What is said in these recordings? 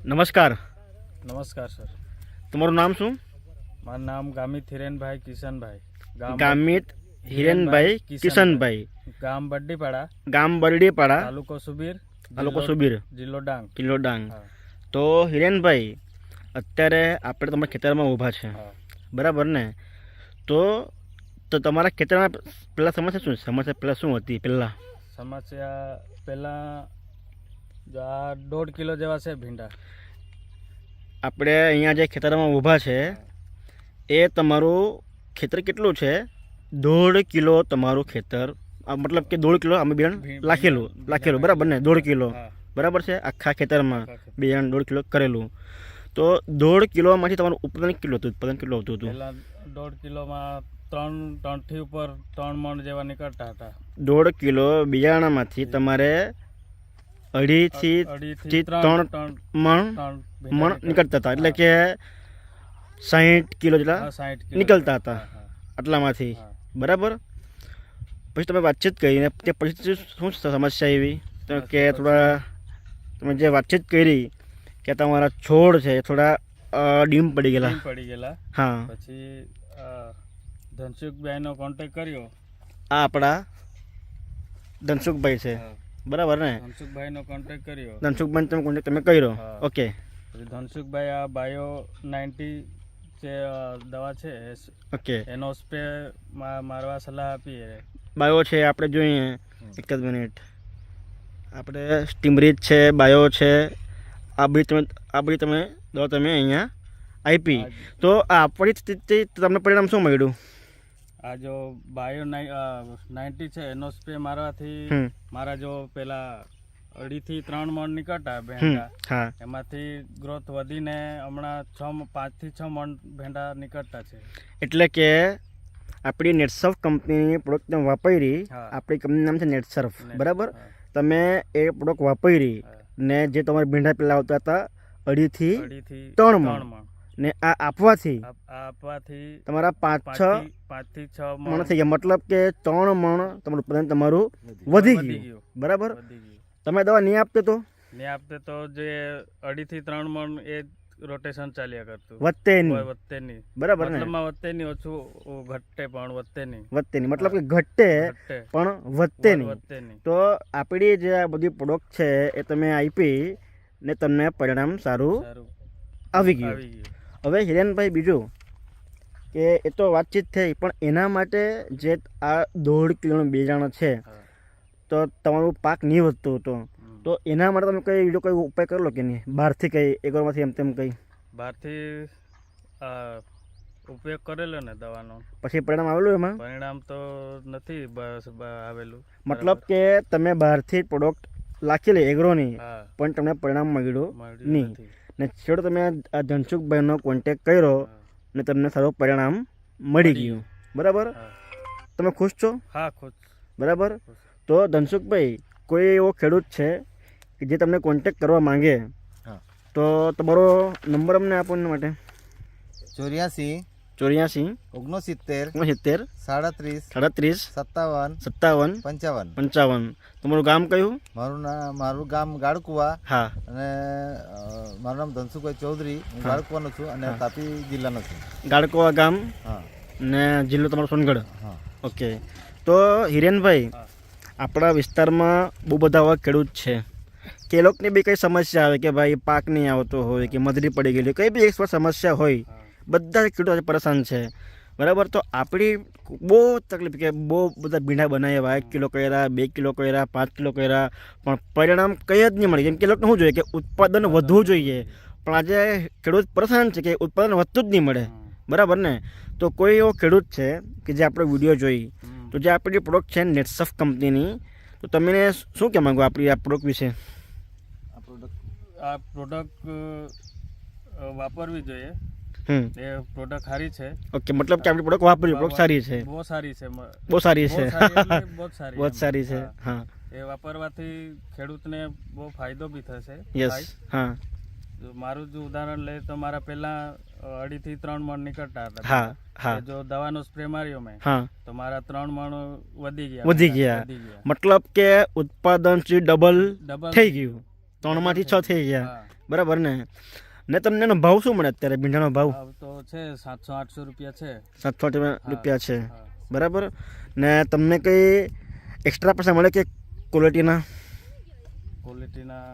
નમસ્કાર. નમસ્કાર સર. તમારું નામ શું? મારું નામ ગામિત હિરેનભાઈ કિશનભાઈ. ગામિત હિરેનભાઈ કિશનભાઈ. ગામ બરડીપાડા, ગામ બરડીપાડા, તાલુકો સુબીર, જિલ્લો ડાંગ. તો હિરેનભાઈ, અત્યારે આપણે તમારા ખેતરમાં ઊભા છે, બરાબર ને? તો તમારા ખેતરમાં પહેલાં સમસ્યા પહેલાં શું હતી? સમસ્યા પહેલાં જો આ 1.5 કિલો જેવા છે ભીંડા. આપણે અહીંયા જે ખેતરમાં ઊભા છે એ તમારું ખેતર કેટલું છે? 1.5 કિલો તમારું ખેતર, મતલબ કે 1.5 કિલો અમે બિયારણ લાખેલું બરાબર ને? 1.5 કિલો બરાબર છે. આખા ખેતરમાં બિયારણ 1.5 કિલો કરેલું. તો 1.5 કિલોમાંથી તમારું ઉત્પાદન કેટલું હતું? 1.5 કિલોમાં 3 થી ઉપર 3 મણ જેવા નીકળતા હતા. 1.5 કિલો બિયારણમાંથી તમારે 2.5 થી 3 મણ નીકળતા હતા, એટલે કે 60 કિલો જેટલા નીકળતા હતા આટલામાંથી, બરાબર? પછી તમે વાતચીત કરી ને તે પછી શું સમસ્યા એવી કે થોડા તમે જે વાતચીત કરી કે તમારા છોડ છે થોડા ડીમ પડી ગયેલા. હા. પછી ધનસુખભાઈનો કોન્ટેક્ટ કર્યો. આ આપણા ધનસુખભાઈ છે, બરાબર ને? ધનસુખભાઈનો કોન્ટેક્ટ કર્યો. ધનસુખભાઈ તમે કોન્ટેક્ટ તમે કર્યો. ઓકે. પછી ધનસુખભાઈ આ બાયો 90 જે દવા છે, ઓકે, એનો સ્પ્રે મારવા સલાહ આપી. બાયો છે આપણે જોઈએ, એક જ મિનિટ. આપણે સ્ટીમરીચ છે, બાયો છે, આ બધી તમે દવા તમે અહીંયા આપી. તો આ આપણી તમને પરિણામ શું મળ્યું? આ જો બાયો 90 છે એનો સ્પ્રે મારવાથી મારા જો પેલા 2.5 થી 3 મણ નીકળતા ભેંડા, એમાંથી ગ્રોથ વધીને હમણાં 5 થી 6 મણ ભેંડા નીકળતા છે. એટલે કે આપણી નેટસર્ફ કંપનીની પ્રોડક્ટ તમે વાપરી, આપણી કંપનીનું નામ છે નેટસર્ફ, બરાબર? તમે એ પ્રોડક્ટ વાપરી ને જે તમારા ભીંડા પહેલાં આવતા હતા 2.5 થી 3 મણ, ને આ આપવાથી તમારા 5 થી 6 મણ થઈ ગયા. મતલબ કે 3 મણ તમારું ઉત્પાદન તમારું વધી ગયું, બરાબર? તમે દવા નહીં આપતે તો જે 2.5 થી 3 મણ એ રોટેશન ચાલ્યા કરતું, વધતે નહીં, બરાબર ને? વધતે નહીં, ઓછું ઘટે પણ વધતે નહીં, મતલબ કે ઘટે પણ વધતે નહીં. તો આપણી જે આ બધી પ્રોડક્ટ છે એ તમે આપી ને તમને પરિણામ સારું આવી ગયું. હવે હિરેનભાઈ, બીજું કે એ તો વાતચીત થઈ, પણ એના માટે જે આ 1.5 કિલોનું બિયારણ છે તો તમારું પાક નહીં વધતો હતો, તો એના માટે તમે કઈ ઉપાય કરેલો કે નહીં? બહારથી કઈ એગ્રોમાંથી એમ તેમ કઈ બહારથી ઉપયોગ કરેલો ને દવાનો? પછી પરિણામ આવેલું? એમાં પરિણામ તો નથી આવેલું. મતલબ કે તમે બહારથી પ્રોડક્ટ લાખેલી એગ્રોની, પણ તમને પરિણામ મળ્યું નહીં, ને છેવટે તમે આ ધનસુખભાઈનો કોન્ટેક્ટ કર્યો ને તમને સારું પરિણામ મળી ગયું, બરાબર? તમે ખુશ છો? હા, ખુશ. બરાબર. તો ધનસુખભાઈ, કોઈ એવો ખેડૂત છે કે જે તમને કોન્ટેક્ટ કરવા માંગે, તો તમારો નંબર અમને આપો એના માટે. 84 69 37 55. તમારું ગામ કયું? મારું ગામ ગાળકુવા. હા. અને મારું નામ ધનસુખભાઈ ચૌધરી. હું ગાળકુવાનો છું અને તાપી જિલ્લાનો છું. ગાળકુવા ગામ. હા. ને જિલ્લો તમારો સોનગઢ. હા. ઓકે. તો હિરેનભાઈ, આપણા વિસ્તારમાં બહુ બધા આવા ખેડૂત છે કે એ લોકોની બી કંઈ સમસ્યા આવે કે ભાઈ પાક નહીં આવતો હોય કે મજૂરી પડી ગયેલી, કંઈ બી એક સમસ્યા હોય, બધા ખેડૂતો પરેશાન છે, બરાબર? તો આપણી બહુ તકલીફ કે બહુ બધા ભીંડા બનાવ્યા, 1 કિલો કર્યા, 2 કિલો કર્યા, 5 કિલો કર્યા, પણ પરિણામ કંઈ જ નહીં મળે. કેમ કે એ લોકોને શું જોઈએ કે ઉત્પાદન વધવું જોઈએ, પણ આજે ખેડૂત પરેશાન છે કે ઉત્પાદન વધતું જ નહીં મળે, બરાબર ને? તો કોઈ એવો ખેડૂત છે કે જે આપણો વિડીયો જોઈ, તો જે આપણી પ્રોડક્ટ છે નેટસર્ફ કંપનીની, તો તમે શું કહેવા માંગો આપણી આ પ્રોડક્ટ વિશે? આ પ્રોડક્ટ વાપરવી જોઈએ. એ પ્રોડક્ટ સારી છે. ઓકે, મતલબ કે આપણી પ્રોડક્ટ વાપરવી, પ્રોડક્ટ સારી છે, બહુ સારી છે. હા. એ વાપરવાથી ખેડૂતને બહુ ફાયદો બી થશે. યસ. હા. મારું જ ઉદાહરણ લે તો મારા પહેલા 2.5 થી 3 મણ નીકળતા હતા. હા. હા. જો દવાનો સ્પ્રે માર્યો મેં, તો મારા 3 મણ વધી ગયા. મતલબ કે ઉત્પાદન ડબલ થઈ ગયું. 3માંથી 6 થઈ ગયા, હા. બરાબર ને તમને એનો ભાવ શું મળે અત્યારે ભીંડાનો ભાવ? ભાવ તો છે 700-800 રૂપિયા છે. 700 રૂપિયા છે, હા. બરાબર. ને તમને કંઈ એક્સ્ટ્રા પૈસા મળે કે ક્વોલિટીના? ક્વોલિટીના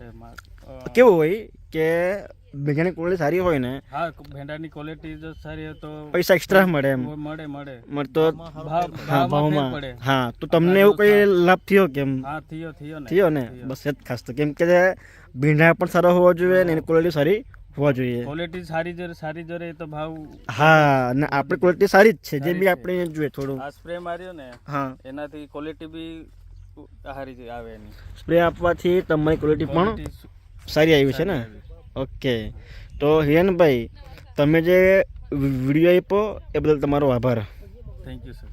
એમાં કેવું હોય કે ભીંડાની ક્વોલિટી સારી હોય ને હા, ભેંડાની ક્વોલિટી જો સારી હોય તો પૈસા એક્સ્ટ્રા મળે એમ મળે તો ભાવ હા ભાવમાં ફેર ભાવમાં પડે. હા. તો તમને એવું કંઈ લાભ થયો કેમ? હા, થયો ને થયો ને? બસ એ જ ખાસ તો, કેમ કે ભીંડા પણ સારો હોવો જોઈએ ને એની ક્વોલિટી સારી હોવા જોઈએ. ક્વોલિટી સારી જોરે તો ભાવ. હા, અને આપણી ક્વોલિટી સારી જ છે, જે સારી બી છે. આપણે જોઈએ થોડું. આ સ્પ્રે માર્યો ને હા, એનાથી ક્વોલિટી બી સારી જ આવે એની. સ્પ્રે આપવાથી તમારી ક્વોલિટી પણ ક્વોલિટી સારી આવી છે ને? ઓકે. તો હિરેનભાઈ, તમે જે વિડીયો આપ્યો એ બદલ તમારો આભાર. Thank you sir.